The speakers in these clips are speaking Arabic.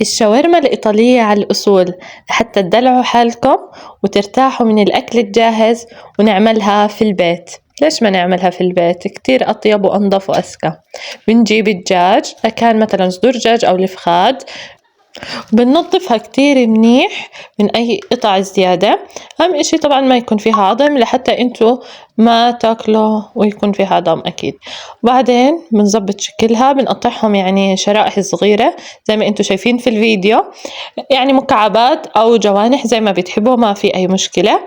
الشاورما الإيطالية على الأصول لحتى تدلعوا حالكم وترتاحوا من الأكل الجاهز ونعملها في البيت. ليش ما نعملها في البيت؟ كتير أطيب وأنظف وأذكى. بنجيب الدجاج، كان مثلا صدور دجاج أو الفخاد، بننظفها كتير منيح من أي قطع زيادة. أهم إشي طبعا ما يكون فيها عظم لحتى انتو ما تاكلوا ويكون فيها عظم أكيد. وبعدين بنظبط شكلها، بنقطعهم يعني شرائح صغيرة زي ما انتو شايفين في الفيديو، يعني مكعبات أو جوانح زي ما بتحبوا، ما في أي مشكلة.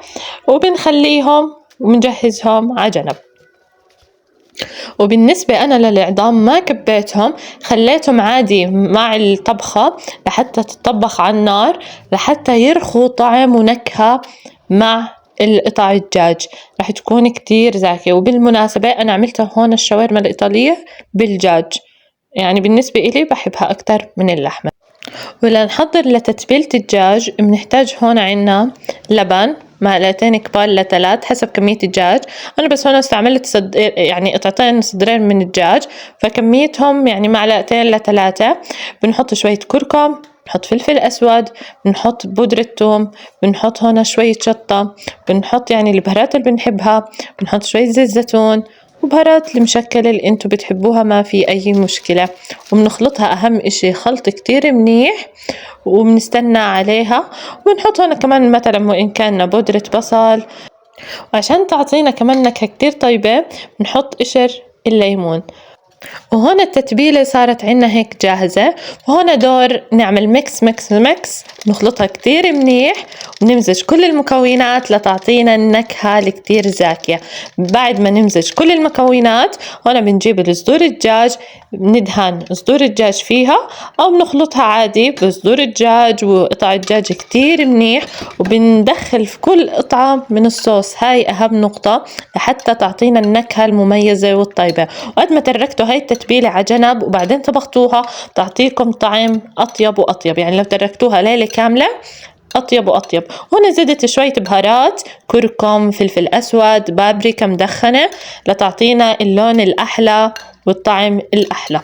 وبنخليهم وبنجهزهم على جنب. وبالنسبة أنا للعظام ما كبيتهم، خليتهم عادي مع الطبخة لحتى تطبخ على النار لحتى يرخوا طعم ونكهة مع القطع الدجاج، راح تكون كتير زاكية. وبالمناسبة أنا عملتها هون الشاورما الإيطالية بالدجاج، يعني بالنسبة إلي بحبها أكتر من اللحمة. ولنحضر لتتبيلة الدجاج بنحتاج هون عنا لبن معلقتين كبار ل3 حسب كمية الدجاج. أنا بس هون استعملت يعني قطعتين صدرين من الدجاج، فكميتهم يعني معلقتين ل3. بنحط شوية كركم، بنحط فلفل أسود، بنحط بودرة ثوم، بنحط هون شوية شطة، بنحط يعني البهارات اللي بنحبها، بنحط شوية زيت زيتون وبهارات المشكلة اللي انتو بتحبوها، ما في أي مشكلة. وبنخلطها أهم إشي خلط كتير منيح، وبنستنى عليها. وبنحط هنا كمان مثلا وإن كان بودرة بصل، وعشان تعطينا كمان نكهة كتير طيبة بنحط قشر الليمون. وهون التتبيلة صارت عنا هيك جاهزة، وهون دور نعمل ميكس ميكس ميكس، نخلطها كتير منيح ونمزج كل المكونات لتعطينا النكهة الكتير زاكية. بعد ما نمزج كل المكونات هون بنجيب الصدور الدجاج، بندهن صدور الدجاج فيها أو بنخلطها عادي بصدور الدجاج وقطع الدجاج كتير منيح، وبندخل في كل قطعة من الصوص. هاي أهم نقطة لحتى تعطينا النكهة المميزة والطيبة. وقد ما تركتوا هاي التتبيلة على جنب وبعدين طبختوها تعطيكم طعم أطيب وأطيب، يعني لو تركتوها ليلة كاملة أطيب وأطيب. هنا زدت شوية بهارات، كركم، فلفل أسود، بابريكا مدخنة لتعطينا اللون الأحلى والطعم الأحلى.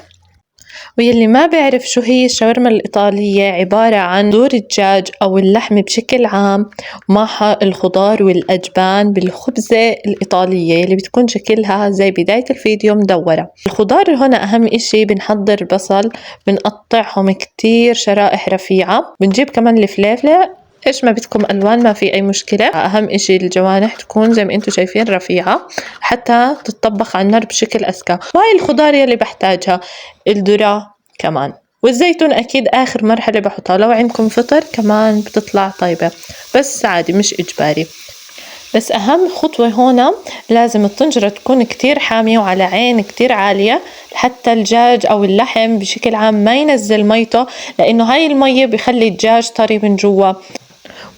ويلي ما بيعرف شو هي الشاورما الإيطالية، عبارة عن صدور الدجاج أو اللحم بشكل عام معها الخضار والأجبان بالخبزة الإيطالية اللي بتكون شكلها زي بداية الفيديو مدورة. الخضار هنا أهم إشي بنحضر بصل، بنقطعهم كتير شرائح رفيعة، بنجيب كمان الفليفلة، ايش ما بدكم الوان ما في اي مشكله. اهم اشي الجوانح تكون زي ما انتم شايفين رفيعه حتى تتطبخ على النار بشكل اذكى. وهي الخضار يلي بحتاجها، الذرة كمان، والزيتون اكيد اخر مرحله بحطها. لو عندكم فطر كمان بتطلع طيبه، بس عادي مش اجباري. بس أهم خطوة هنا لازم الطنجرة تكون كتير حامية وعلى عين كتير عالية حتى الدجاج أو اللحم بشكل عام ما ينزل ميته، لأنه هاي المية بيخلي الدجاج طري من جوا.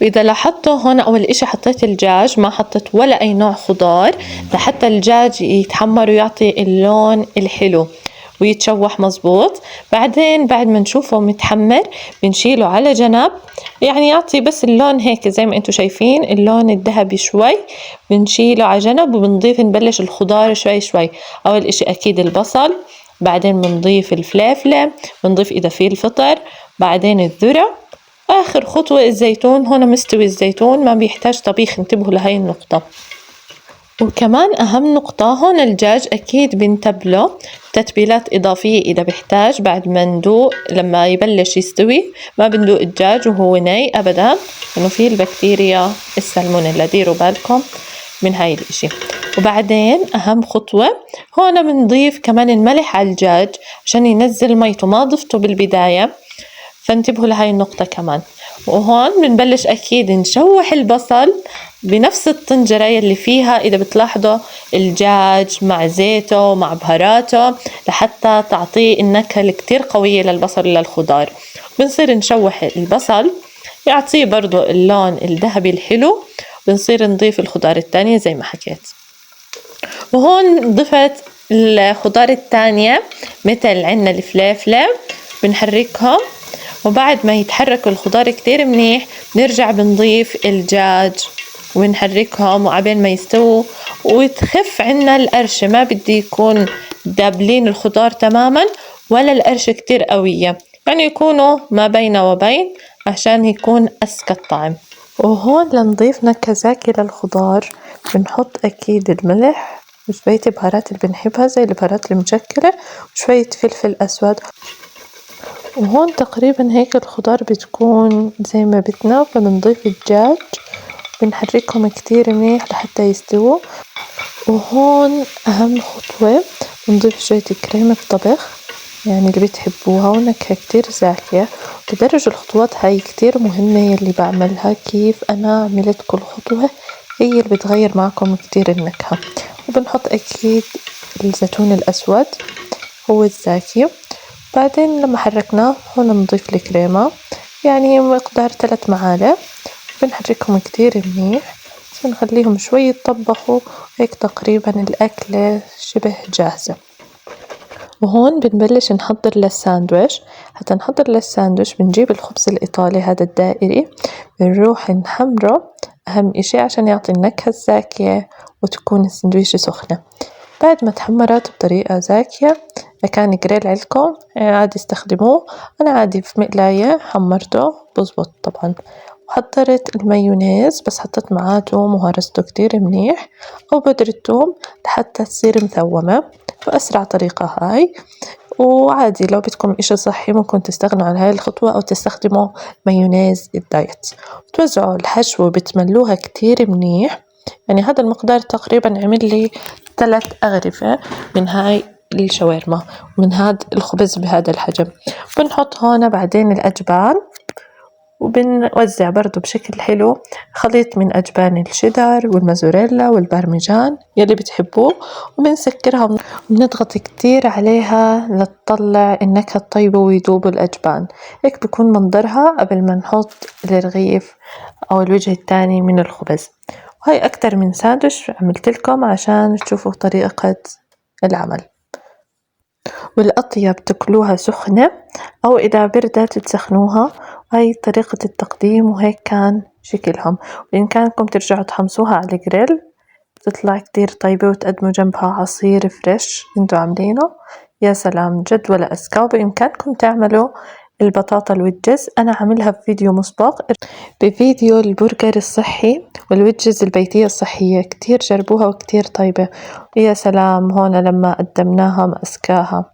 وإذا لاحظتوا هون أول إشي حطيت الدجاج، ما حطيت ولا أي نوع خضار لحتى الدجاج يتحمر ويعطي اللون الحلو ويتشوح مزبوط. بعدين بعد ما نشوفه متحمر بنشيله على جنب، يعني يعطي بس اللون هيك زي ما انتم شايفين اللون الذهبي شوي، بنشيله على جنب وبنضيف نبلش الخضار شوي شوي. أول إشي أكيد البصل، بعدين بنضيف الفلافلة، بنضيف إذا في الفطر، بعدين الذرة، آخر خطوة الزيتون. هنا مستوي الزيتون ما بيحتاج طبيخ، انتبهوا لهاي النقطة. وكمان أهم نقطة هون الدجاج أكيد بنتبله تتبيلات إضافية إذا بحتاج. بعد ما ندوق لما يبلش يستوي ما بندوق الدجاج وهو ني أبدا، إنه فيه البكتيريا السالمونيلا، ديروا بالكم من هاي الإشي. وبعدين أهم خطوة هون بنضيف كمان الملح على الدجاج عشان ينزل ميته، ما ضفته بالبداية، فانتبهوا لهاي النقطة كمان. وهون بنبلش أكيد نشوح البصل بنفس الطنجرة يلي فيها إذا بتلاحظوا الدجاج مع زيته مع بهاراته لحتى تعطيه النكهة الكتير قوية للبصل للخضار. بنصير نشوح البصل يعطيه برضو اللون الذهبي الحلو، بنصير نضيف الخضار التانية زي ما حكيت. وهون ضفت الخضار التانية مثل عنا الفلافلة، بنحركهم، وبعد ما يتحركوا الخضار كتير منيح بنرجع بنضيف الدجاج ونحركهم وعبين ما يستووا وتخف عنا القرشة. ما بدي يكون دابلين الخضار تماما ولا القرشة كتير قوية، يعني يكونوا ما بين وبين عشان يكون أزكى الطعم. وهون لنضيف نكهة زاكية للخضار بنحط أكيد الملح وشوية بهارات اللي بنحبها زي البهارات المشكلة وشوية فلفل أسود. وهون تقريبا هيك الخضار بتكون زي ما بدنا. فبنضيف الدجاج بنحركهم كتير منيح لحتى يستووا. وهون أهم خطوة بنضيف شوية كريمة طبخ يعني اللي بتحبوها ونكهة كتير زاكية. تدرج الخطوات هاي كتير مهمة يلي بعملها، كيف أنا عملت كل خطوة هي اللي بتغير معكم كتير النكهة. وبنحط أكيد الزيتون الأسود هو الزاكي. بعدين لما حركناه هون نضيف الكريمة يعني مقدار 3 معالق. بنحركهم كتير منيح بنخليهم شوي يتطبخوا هيك تقريبا الأكلة شبه جاهزة. وهون بنبلش نحضر للساندويش. حتى نحضر للساندويش بنجيب الخبز الإيطالي هذا الدائري بنروح نحمره أهم إشي عشان يعطي النكهة الزاكية وتكون السندويشة سخنة. بعد ما تحمرت بطريقة زاكية كان جريل عندكم عادي استخدموه، أنا عادي في مقلاية حمرته بزبط طبعا. وحضرت المايونيز بس حطيت معاه توم وهرسته كتير منيح أو بودرة توم لحتى تصير مثومة بأسرع طريقة هاي. وعادي لو بدكم إشي صحي ممكن تستغنوا عن هاي الخطوة أو تستخدموا مايونيز الدايت. توزعوا الحشوة بتملوها كتير منيح يعني هذا المقدار تقريبا عمل لي 3 أغرفة من هاي الشاورما من هذا الخبز بهذا الحجم. بنحط هون بعدين الأجبان وبنوزع برضو بشكل حلو خليط من أجبان الشيدر والمازوريلا والبارميجان يلي بتحبوه. وبنسكرها وبنضغط كتير عليها لتطلع النكهة الطيبة ويذوب الأجبان. هيك بكون منظرها قبل ما نحط الرغيف أو الوجه الثاني من الخبز. وهي أكتر من ساندويش عملت لكم عشان تشوفوا طريقة العمل. والأطيب تاكلوها سخنة أو إذا بردت تسخنوها. هاي طريقة التقديم وهيك كان شكلهم. بإمكانكم ترجعوا تحمصوها على الجريل تطلع كتير طيبة وتقدموا جنبها عصير فريش انتو عاملينه يا سلام جد ولا أزكى. وبإمكانكم تعملوا البطاطا الوجز أنا عاملها بفيديو مسبق بفيديو البرجر الصحي والوجز البيتية الصحية كتير جربوها وكتير طيبة. ويا سلام هون لما قدمناها مأسكاها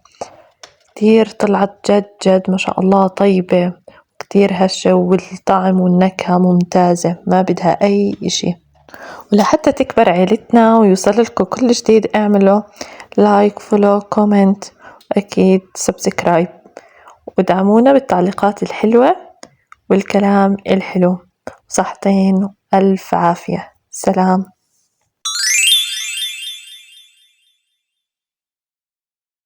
كتير طلعت جد جد ما شاء الله طيبة كتير هشة والطعم والنكهة ممتازة ما بدها أي إشي. ولحتى تكبر عيلتنا ويوصل لكم كل جديد اعملوا لايك فولو كومنت أكيد سبسكرايب ودعمونا بالتعليقات الحلوة والكلام الحلو. صحتين ألف عافية. سلام.